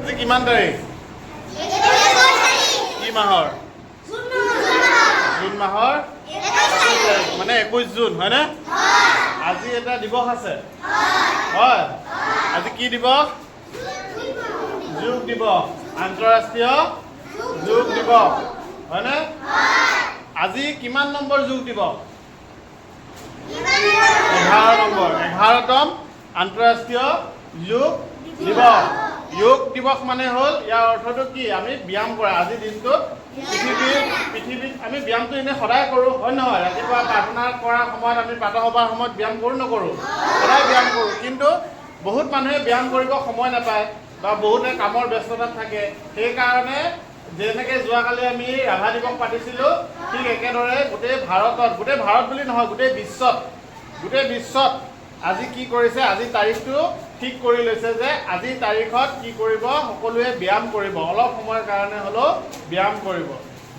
আজি কিমান তাৰিখ? কি মাহৰ? জুন মাহৰ 25 তাৰিখ, মানে 21 জুন, হয়নে? আজি এটা দিৱস আছে, হয়? আজি কি দিৱস? যোগ দিৱস, আন্তঃৰাষ্ট্ৰীয় যোগ দিৱস, হয়নে? আজি কিমান নম্বৰ যোগ দিৱস? 11 নম্বৰ, 11তম আন্তঃৰাষ্ট্ৰীয় যোগ দিৱস। যোগ দিৱস মানে হ'ল, ইয়াৰ অৰ্থটো কি? আমি ব্যায়াম কৰা। আজিৰ দিনটোত পৃথিৱীত আমি ব্যায়ামটো এনেই সদায় কৰোঁ, হয় নহয়? ৰাতিপুৱা প্ৰাৰ্থনা কৰাৰ সময়ত আমি প্ৰাতঃসভাৰ সময়ত ব্যায়াম কৰোঁ নকৰোঁ? সদায় ব্যায়াম কৰোঁ। কিন্তু বহুত মানুহে ব্যায়াম কৰিব সময় নাপায় বা বহুতে কামৰ ব্যস্ততাত থাকে। সেইকাৰণে যেনেকৈ যোৱাকালি আমি ৰাভা দিৱস পাতিছিলোঁ, ঠিক একেদৰে গোটেই ভাৰত বুলি নহয়, গোটেই বিশ্বত আজি কি কৰিছে? আজি তাৰিখটো ঠিক কৰি লৈছে যে আজিৰ তাৰিখত কি কৰিব? সকলোৱে ব্যায়াম কৰিব, অলপ সময়ৰ কাৰণে হ'লেও ব্যায়াম কৰিব।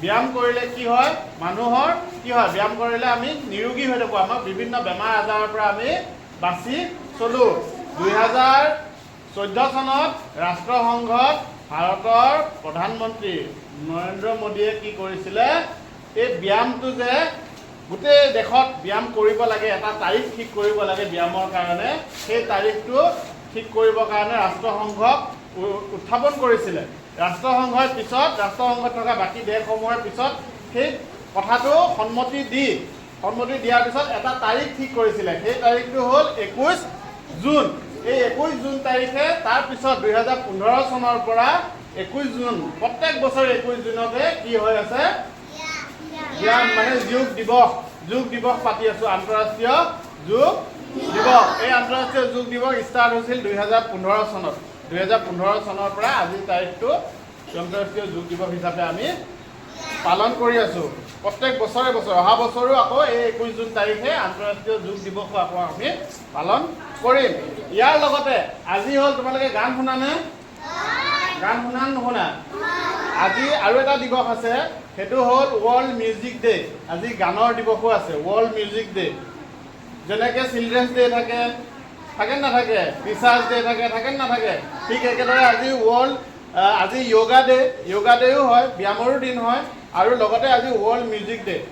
ব্যায়াম কৰিলে কি হয়? মানুহৰ কি হয়? ব্যায়াম কৰিলে আমি নিৰোগী হৈ থাকোঁ, আমাক বিভিন্ন বেমাৰ আজাৰৰ পৰা আমি বাচি চলোঁ। 2014 চনত ৰাষ্ট্ৰসংঘত ভাৰতৰ প্ৰধানমন্ত্ৰী নৰেন্দ্ৰ মোদীয়ে কি কৰিছিলে? এই ব্যায়ামটো যে গোটেই দেশত ব্যায়াম কৰিব লাগে, এটা তাৰিখ ঠিক কৰিব লাগে ব্যায়ামৰ কাৰণে, সেই তাৰিখটো ঠিক কৰিবৰ কাৰণে ৰাষ্ট্ৰসংঘক উত্থাপন কৰিছিলে। ৰাষ্ট্ৰসংঘত থকা বাকী দেশসমূহৰ পিছত সেই কথাটো সন্মতি দিয়াৰ পিছত এটা তাৰিখ ঠিক কৰিছিলে। সেই তাৰিখটো হ'ল 21 জুন। এই 21 জুন তাৰিখে তাৰপিছত 2015 চনৰ পৰা 21 জুন, প্ৰত্যেক বছৰে 21 জুনতে কি হৈ আছে? ব্যায়াম মানে যোগ দিৱস পাতি আছোঁ, আন্তঃৰাষ্ট্ৰীয় যোগ দিৱস। এই আন্তঃৰাষ্ট্ৰীয় যোগ দিৱস ষ্টাৰ্ট হৈছিল 2015 চনত। 2015 চনৰ পৰা আজিৰ তাৰিখটো আন্তঃৰাষ্ট্ৰীয় যোগ দিৱস হিচাপে আমি পালন কৰি আছোঁ। প্ৰত্যেক বছৰে অহা বছৰো আকৌ এই 21 জুন তাৰিখে আন্তঃৰাষ্ট্ৰীয় যোগ দিৱসো আকৌ আমি পালন কৰিম। ইয়াৰ লগতে আজি হ'ল, তোমালোকে গান শুনানে? গান শুনা নুশুনা? আজি আৰু এটা দিৱস আছে, সেইটো হ'ল ৱৰ্ল্ড মিউজিক ডে'। আজি গানৰ দিৱসো আছে, ৱৰ্ল্ড মিউজিক ডে'। যেনেকৈ চিলড্ৰেনছ ডে' থাকে নাথাকে? টিচাৰ্ছ ডে' থাকে নাথাকে? ঠিক একেদৰে আজি য়োগা ডে'ও হয়, ব্যায়ামৰো দিন হয়, আৰু লগতে আজি ৱৰ্ল্ড মিউজিক ডে'।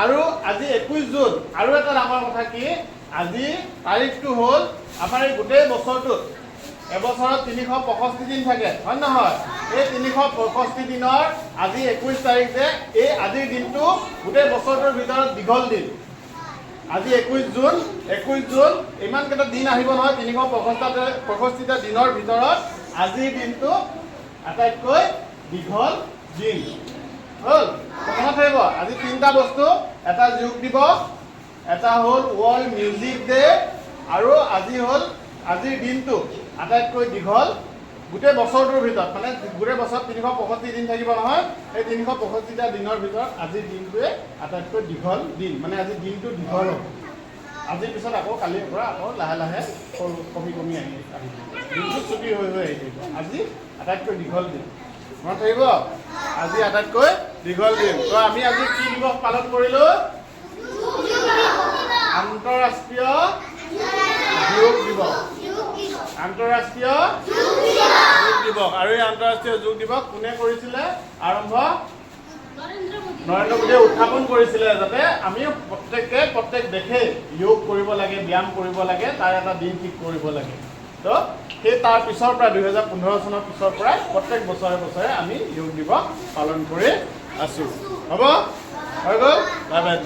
আৰু আজি 21 জুন আৰু এটা ডাঙৰ কথা কি? আজি তাৰিখটো হ'ল আমাৰ এই গোটেই বছৰটোত, এবছৰত 365 দিন থাকে, হয় নহয়? এই 365 দিনৰ আজি 21 তাৰিখ যে, এই আজিৰ দিনটো গোটেই বছৰটোৰ ভিতৰত দীঘল দিন। আজি 21 জুন, ইমানকেইটা দিন আহিব নহয়, 365টা দিনৰ ভিতৰত আজিৰ দিনটো আটাইতকৈ দীঘল দিন হ'ল। মনত থাকিব, আজি 3টা বস্তু, এটা যোগ দিৱস, এটা হ'ল ৱৰ্ল্ড মিউজিক ডে', আৰু আজিৰ দিনটো আটাইতকৈ দীঘল গোটেই বছৰটোৰ ভিতৰত। মানে গোটেই বছৰত 365 দিন থাকিব নহয়, সেই 365টা দিনৰ ভিতৰত আজিৰ দিনটোৱে আটাইতকৈ দীঘল দিন। মানে আজিৰ দিনটো দীঘল হ'ব। আজিৰ পিছত আকৌ কালিৰ পৰা আকৌ লাহে লাহে কমি আহি দিনটো ছুটি হৈ আহি থাকিব। আজি আটাইতকৈ দীঘল দিন, মনত থাকিব? আজি আটাইতকৈ দীঘল দিন। তো আমি আজি কি দিৱস পালন কৰিলোঁ? আন্তঃৰাষ্ট্ৰীয় যোগ দিৱস। আন্তঃৰাষ্ট্ৰীয় যোগ দিৱস। আৰু এই আন্তঃৰাষ্ট্ৰীয় যোগ দিৱস কোনে কৰিছিলে আৰম্ভ? নৰেন্দ্ৰ মোদীয়ে উত্থাপন কৰিছিলে, যাতে আমি প্ৰত্যেক দেশে যোগ কৰিব লাগে, ব্যায়াম কৰিব লাগে, তাৰ এটা দিন ঠিক কৰিব লাগে। তো সেই তাৰ পিছৰ পৰা 2015 চনৰ পিছৰ পৰাই প্ৰত্যেক বছৰে আমি যোগ দিৱস পালন কৰি আছোঁ। হ'ব? হৈ গ'ল? Bye bye.